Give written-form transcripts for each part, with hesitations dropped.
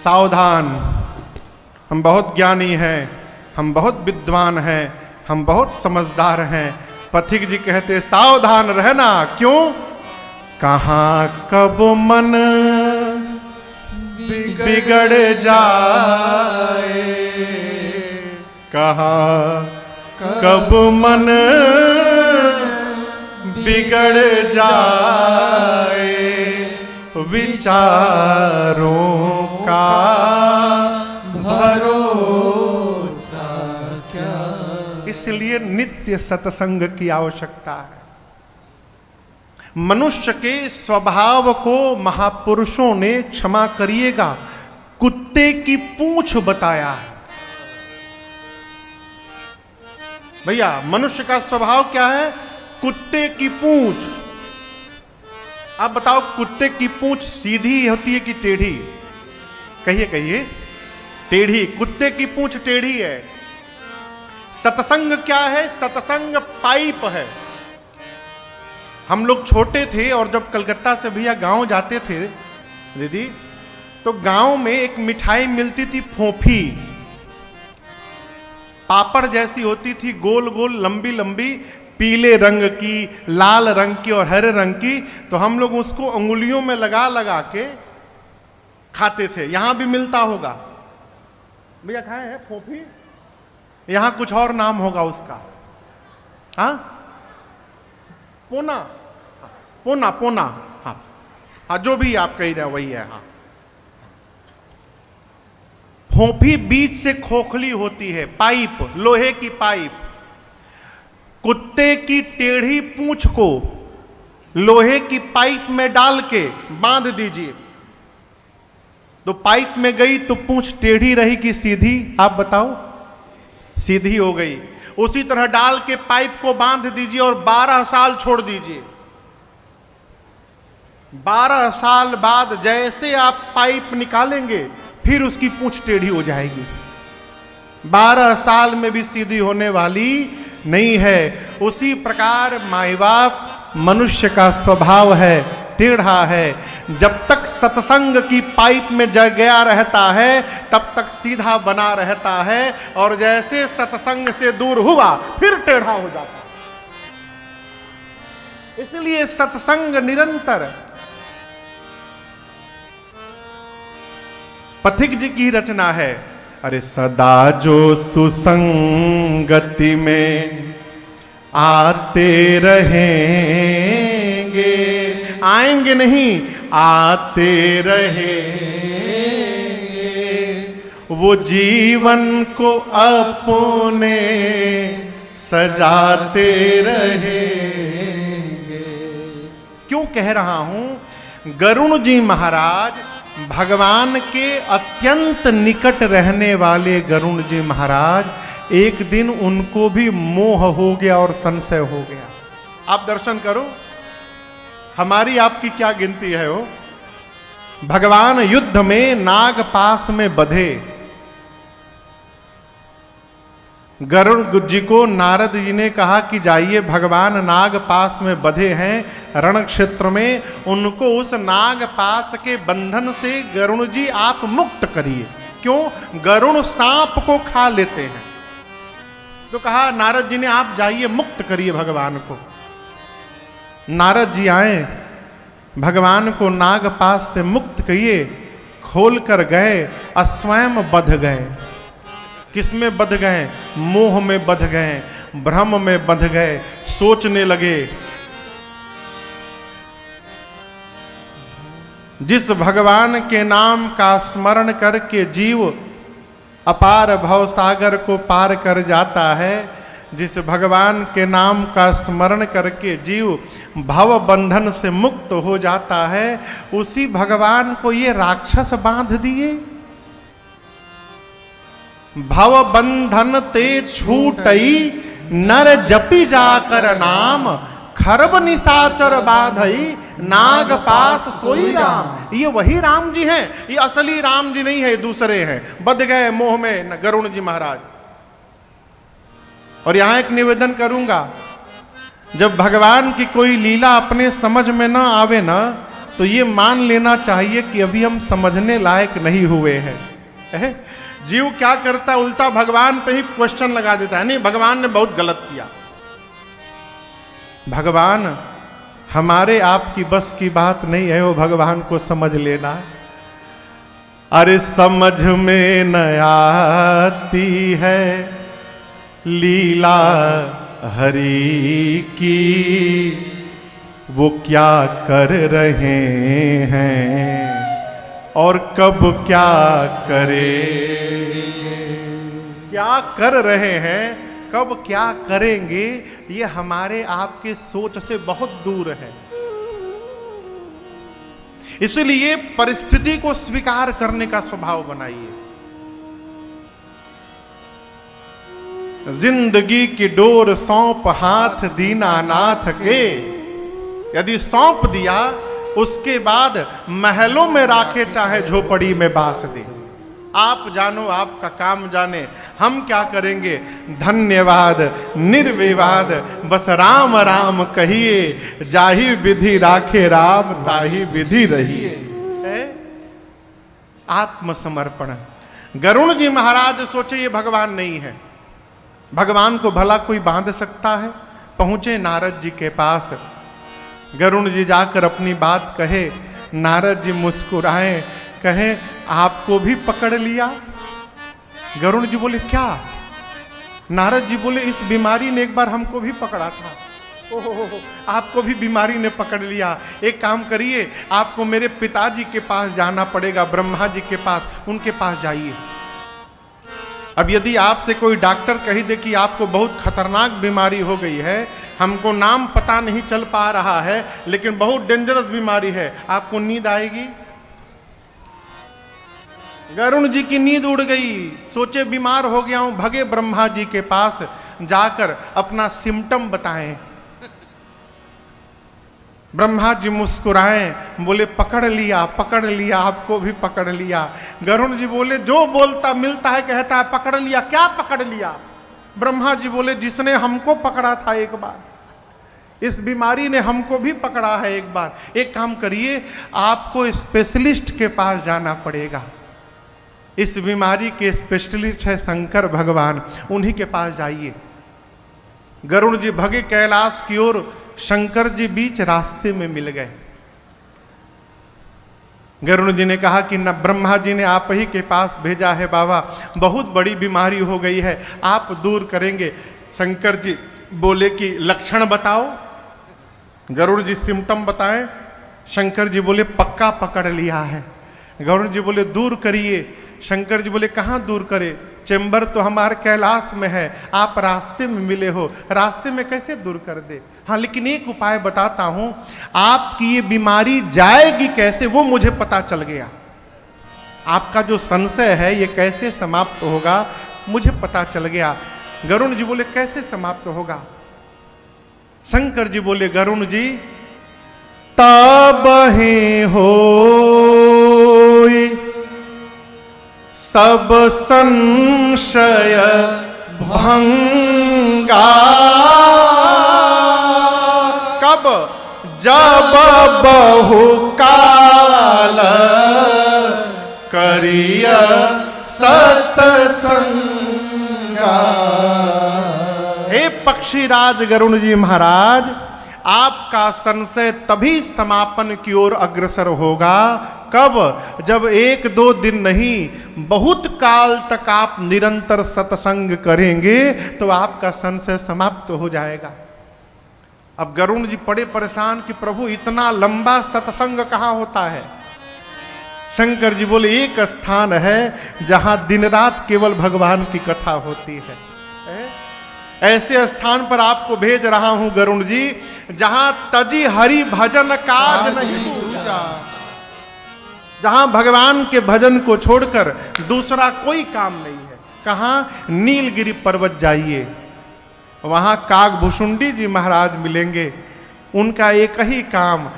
सावधान, हम बहुत ज्ञानी हैं, हम बहुत विद्वान हैं, हम बहुत समझदार हैं। पथिक जी कहते सावधान रहना। क्यों? कहाँ कब मन बिगड़ जाए, कहाँ कब मन बिगड़ जाए, विचारों का भरोसा क्या। इसलिए नित्य सत्संग की आवश्यकता है। मनुष्य के स्वभाव को महापुरुषों ने, क्षमा करिएगा, कुत्ते की पूंछ बताया है। भैया मनुष्य का स्वभाव क्या है? कुत्ते की पूंछ। आप बताओ, कुत्ते की पूंछ सीधी होती है कि टेढ़ी? कहिए कहिए। टेढ़ी। कुत्ते की पूंछ टेढ़ी है। सत्संग क्या है? सत्संग पाइप है। हम लोग छोटे थे और जब कलकत्ता से भैया गांव जाते थे दीदी, तो गांव में एक मिठाई मिलती थी, फोफी। पापड़ जैसी होती थी, गोल गोल, लंबी लंबी, पीले रंग की, लाल रंग की और हरे रंग की। तो हम लोग उसको अंगुलियों में लगा लगा के खाते थे। यहां भी मिलता होगा भैया, खाए हैं फोफी? यहां कुछ और नाम होगा उसका। हाँ, पोना, पोना, पोना। हाँ हाँ, जो भी आप कह रहे हैं वही है। हाँ, फोफी बीच से खोखली होती है, पाइप, लोहे की पाइप। कुत्ते की टेढ़ी पूंछ को लोहे की पाइप में डाल के बांध दीजिए, तो पाइप में गई तो पूंछ टेढ़ी रही कि सीधी? आप बताओ। सीधी हो गई। उसी तरह डाल के पाइप को बांध दीजिए और 12 साल छोड़ दीजिए। 12 साल बाद जैसे आप पाइप निकालेंगे फिर उसकी पूंछ टेढ़ी हो जाएगी। 12 साल में भी सीधी होने वाली नहीं है। उसी प्रकार माई बाप मनुष्य का स्वभाव है, टेढ़ा है। जब तक सत्संग की पाइप में जग गया रहता है तब तक सीधा बना रहता है, और जैसे सत्संग से दूर हुआ फिर टेढ़ा हो जाता है। इसलिए सत्संग निरंतर। पथिक जी की रचना है, अरे सदा जो सुसंगति में आते रहेंगे, आएंगे नहीं, आते रहेंगे, वो जीवन को अपने सजाते रहेंगे। क्यों कह रहा हूं? गरुण जी महाराज, भगवान के अत्यंत निकट रहने वाले गरुण जी महाराज, एक दिन उनको भी मोह हो गया और संशय हो गया। आप दर्शन करो, हमारी आपकी क्या गिनती है वो। भगवान युद्ध में नाग पास में बधे। गरुड़ जी को नारद जी ने कहा कि जाइए, भगवान नाग पास में बधे हैं रण क्षेत्र में, उनको उस नाग पास के बंधन से गरुण जी आप मुक्त करिए। क्यों? गरुण सांप को खा लेते हैं। तो कहा नारद जी ने, आप जाइए मुक्त करिए भगवान को। नारद जी आए, भगवान को नाग पास से मुक्त किए, खोल कर गए, स्वयं बध गए। किसमें बध गए? मोह में बध गए, भ्रम में बध गए। सोचने लगे, जिस भगवान के नाम का स्मरण करके जीव अपार भव सागर को पार कर जाता है, जिस भगवान के नाम का स्मरण करके जीव भव बंधन से मुक्त हो जाता है, उसी भगवान को ये राक्षस बांध दिए। भव बंधन ते छूटई, नर जपी जाकर नाम, खरब निशाचर बांधई, नाग पास सोई राम। ये वही राम जी हैं, ये असली राम जी नहीं है, दूसरे हैं। बध गए मोह में गरुण जी महाराज। और यहां एक निवेदन करूंगा, जब भगवान की कोई लीला अपने समझ में ना आवे ना, तो ये मान लेना चाहिए कि अभी हम समझने लायक नहीं हुए हैं। जीव क्या करता है, उल्टा भगवान पे ही क्वेश्चन लगा देता है, नहीं भगवान ने बहुत गलत किया। भगवान हमारे आपकी बस की बात नहीं है, वो भगवान को समझ लेना। अरे समझ में न आती है लीला हरि की, वो क्या कर रहे हैं और कब क्या करेंगे। क्या कर रहे हैं, कब क्या करेंगे, ये हमारे आपके सोच से बहुत दूर है। इसलिए परिस्थिति को स्वीकार करने का स्वभाव बनाइए। जिंदगी की डोर सौंप हाथ दीनानाथ के, यदि सौंप दिया उसके बाद महलों में राखे चाहे झोपड़ी में बास दे। आप जानो, आपका काम जाने, हम क्या करेंगे। धन्यवाद निर्विवाद बस राम राम कहिए, जाहि विधि राखे राम ताहि विधि रहिए। आत्मसमर्पण। गरुण जी महाराज सोचे ये भगवान नहीं है, भगवान को भला कोई बांध सकता है। पहुंचे नारद जी के पास, गरुण जी जाकर अपनी बात कहे। नारद जी मुस्कुराए, कहे आपको भी पकड़ लिया। गरुण जी बोले क्या? नारद जी बोले इस बीमारी ने एक बार हमको भी पकड़ा था। ओहो, आपको भी बीमारी ने पकड़ लिया। एक काम करिए, आपको मेरे पिताजी के पास जाना पड़ेगा, ब्रह्मा जी के पास, उनके पास जाइए। अब यदि आपसे कोई डॉक्टर कही दे कि आपको बहुत खतरनाक बीमारी हो गई है, हमको नाम पता नहीं चल पा रहा है लेकिन बहुत डेंजरस बीमारी है, आपको नींद आएगी? गरुण जी की नींद उड़ गई, सोचे बीमार हो गया हूं, भगे ब्रह्मा जी के पास, जाकर अपना सिम्टम बताएं। ब्रह्मा जी मुस्कुराए, बोले पकड़ लिया, आपको भी पकड़ लिया। गरुण जी बोले जो बोलता मिलता है कहता है पकड़ लिया, क्या पकड़ लिया? ब्रह्मा जी बोले जिसने हमको पकड़ा था एक बार, इस बीमारी ने हमको भी पकड़ा है एक बार। एक काम करिए, आपको स्पेशलिस्ट के पास जाना पड़ेगा। इस बीमारी के स्पेशलिस्ट है शंकर भगवान, उन्हीं के पास जाइए। गरुण जी भगे कैलाश की ओर, शंकर जी बीच रास्ते में मिल गए। गरुण जी ने कहा कि न ब्रह्मा जी ने आप ही के पास भेजा है बाबा, बहुत बड़ी बीमारी हो गई है, आप दूर करेंगे। शंकर जी बोले कि लक्षण बताओ। गरुड़ जी सिम्टम बताएं। शंकर जी बोले पक्का पकड़ लिया है। गरुड़ जी बोले दूर करिए। शंकर जी बोले कहाँ दूर करे, चेंबर तो हमारे कैलाश में है, आप रास्ते में मिले हो, रास्ते में कैसे दूर कर दे। हाँ लेकिन एक उपाय बताता हूं, आपकी ये बीमारी जाएगी कैसे वो मुझे पता चल गया। आपका जो संशय है ये कैसे समाप्त होगा मुझे पता चल गया। गरुण जी बोले कैसे समाप्त होगा? शंकर जी बोले गरुण जी तबहि होई सब संशय भंगा। कब? जब बहु काल करिय सतसंगा। हे पक्षीराज गरुण जी महाराज, आपका संशय तभी समापन की ओर अग्रसर होगा। कब? जब एक दो दिन नहीं बहुत काल तक आप निरंतर सत्संग करेंगे तो आपका संशय समाप्त हो जाएगा। अब गरुण जी पड़े परेशान कि प्रभु इतना लंबा सत्संग कहाँ होता है। शंकर जी बोले एक स्थान है जहां दिन रात केवल भगवान की कथा होती है। ऐसे स्थान पर आपको भेज रहा हूं गरुण जी जहां तजी हरि भजन काज नहीं दूजा, जहां भगवान के भजन को छोड़कर दूसरा कोई काम नहीं है। कहां? नीलगिरी पर्वत जाइए, वहां कागभूषुंडी जी महाराज मिलेंगे। उनका एक ही काम,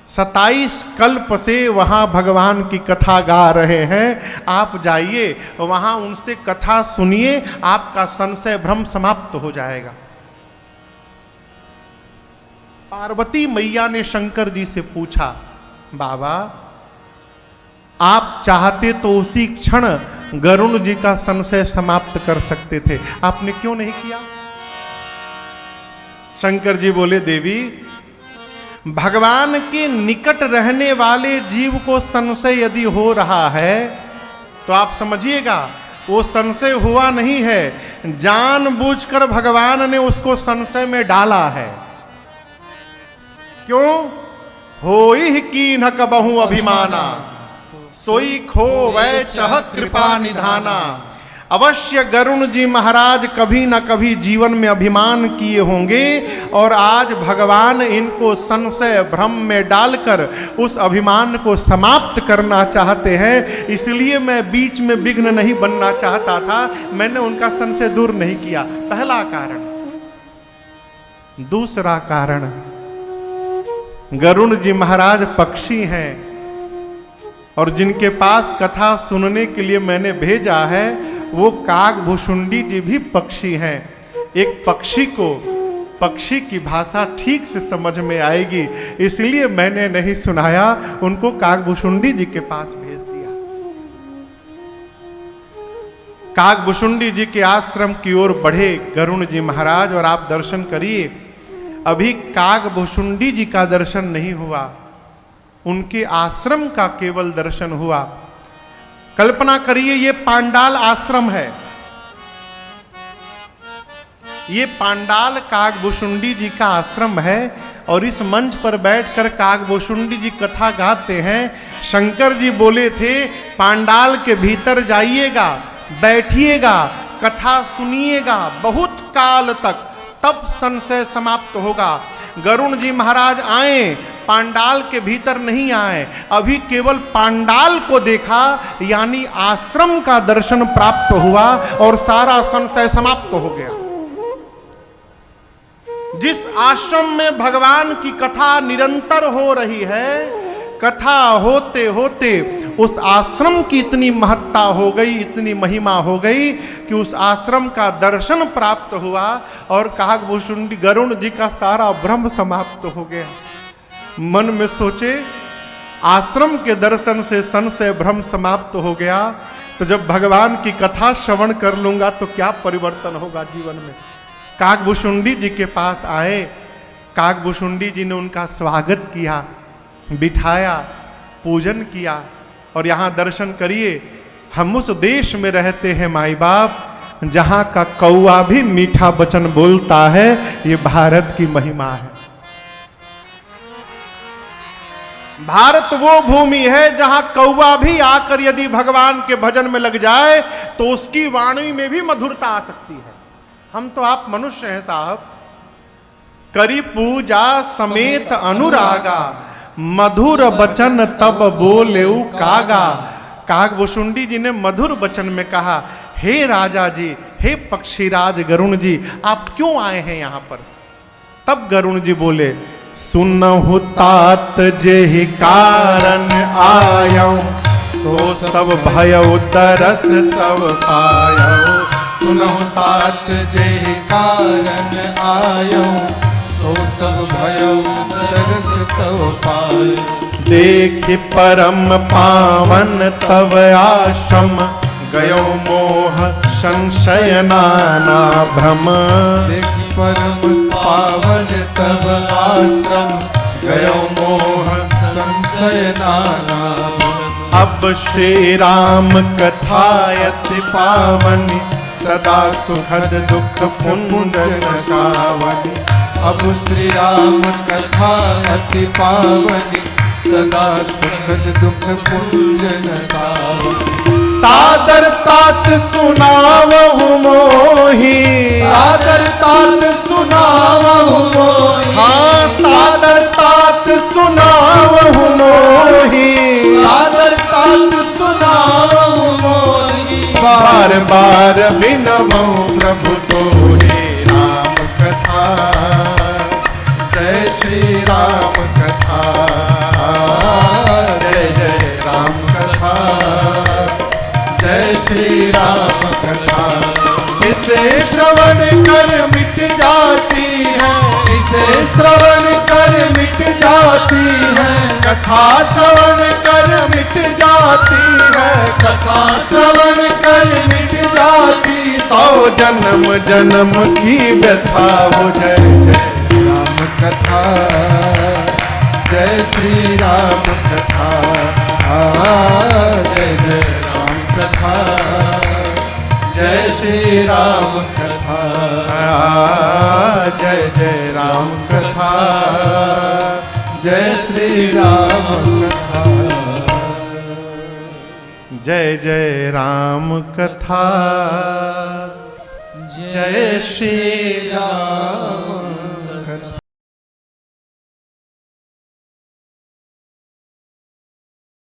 27 कल्प से वहां भगवान की कथा गा रहे हैं। आप जाइए वहां उनसे कथा सुनिए, आपका संशय भ्रम समाप्त हो जाएगा। पार्वती मैया ने शंकर जी से पूछा, बाबा आप चाहते तो उसी क्षण गरुण जी का संशय समाप्त कर सकते थे, आपने क्यों नहीं किया? शंकर जी बोले, देवी भगवान के निकट रहने वाले जीव को संशय यदि हो रहा है तो आप समझिएगा वो संशय हुआ नहीं है, जानबूझकर भगवान ने उसको संशय में डाला है। क्यों? होई कीन्ह कबहु अभिमाना, सोई खो वै चह कृपा निधाना। अवश्य गरुण जी महाराज कभी न कभी जीवन में अभिमान किए होंगे और आज भगवान इनको संशय भ्रम में डालकर उस अभिमान को समाप्त करना चाहते हैं, इसलिए मैं बीच में विघ्न नहीं बनना चाहता था, मैंने उनका संशय दूर नहीं किया। पहला कारण। दूसरा कारण, गरुण जी महाराज पक्षी हैं और जिनके पास कथा सुनने के लिए मैंने भेजा है वो कागभुषुंडी जी भी पक्षी हैं। एक पक्षी को पक्षी की भाषा ठीक से समझ में आएगी, इसलिए मैंने नहीं सुनाया, उनको कागभुषुंडी जी के पास भेज दिया। कागभुषुंडी जी के आश्रम की ओर बढ़े गरुण जी महाराज और आप दर्शन करिए। अभी कागभुषुंडी जी का दर्शन नहीं हुआ, उनके आश्रम का केवल दर्शन हुआ। कल्पना करिए ये पांडाल आश्रम है, ये पांडाल कागभुषुंडी जी का आश्रम है और इस मंच पर बैठकर कागभुषुंडी जी कथा गाते हैं। शंकर जी बोले थे पांडाल के भीतर जाइएगा, बैठिएगा, कथा सुनिएगा बहुत काल तक, तब संशय समाप्त होगा। गरुण जी महाराज आए, पांडाल के भीतर नहीं आए, अभी केवल पांडाल को देखा, यानी आश्रम का दर्शन प्राप्त हुआ और सारा संशय समाप्त हो गया। जिस आश्रम में भगवान की कथा निरंतर हो रही है, कथा होते होते उस आश्रम की इतनी महत्ता हो गई, इतनी महिमा हो गई कि उस आश्रम का दर्शन प्राप्त हुआ और कागभुषुंडी गरुण जी का सारा भ्रम समाप्त हो गया। मन में सोचे आश्रम के दर्शन से संशय भ्रम समाप्त हो गया, तो जब भगवान की कथा श्रवण कर लूंगा तो क्या परिवर्तन होगा जीवन में। कागभुषुंडी जी के पास आए, कागभुषुंडी जी ने उनका स्वागत किया, बिठाया, पूजन किया और यहाँ दर्शन करिए। हम उस देश में रहते हैं माई बाप जहाँ का कौवा भी मीठा वचन बोलता है, ये भारत की महिमा है। भारत वो भूमि है जहां कौवा भी आकर यदि भगवान के भजन में लग जाए तो उसकी वाणी में भी मधुरता आ सकती है। हम तो आप मनुष्य हैं साहब, करी पूजा समेत अनुरागा, मधुर बचन तब बोले कागा। कागभुषुंडी जी ने मधुर वचन में कहा, हे राजा जी, हे पक्षीराज गरुण जी, आप क्यों आए हैं यहाँ पर? तब गरुण जी बोले, सुनहु तात जेहि कारण आयौ, सो सब भयउ तरस तब पायौ। सुनहु तात जेहि कारण आयौ, सो सब भयउ तरस तब पायौ। देखि परम पावन तव आश्रम, गयो मोह संशय नाना भ्रम। देखि परम पावन तब आश्रम, गयो मोह संशय नाना भ्रम। अब श्री राम कथायति पावनी, सदा सुखद दुख पुण्य नशावनी। अब श्री राम कथा अति पावनी, सदा सुखद दुख पुण्य नशावनी। सादर तात सुनावहु मोहि, सादर तात सुनावहु मोहि। हाँ सादर तात सुनावहु मोहि, सादर तात सुनावहु मोहि। बार बार बिनवहु प्रभु तोरे राम कथा। जय श्री राम कथा, जय जय राम कथा, जय श्री राम कथा। इसे श्रवण कर मिट जाती है, इसे श्रवण कर मिट जाती जाती है, कथा श्रवण कर मिट जाती है, कथा श्रवण कर मिट जाती। 100 जन्म जन्म की व्यथा हो। जय जय राम कथा, जय श्री राम कथा, जय जय राम कथा, जय श्री राम कथा, जय जय राम कथा, जय श्री राम कथा, जय जय राम कथा, जय श्री राम।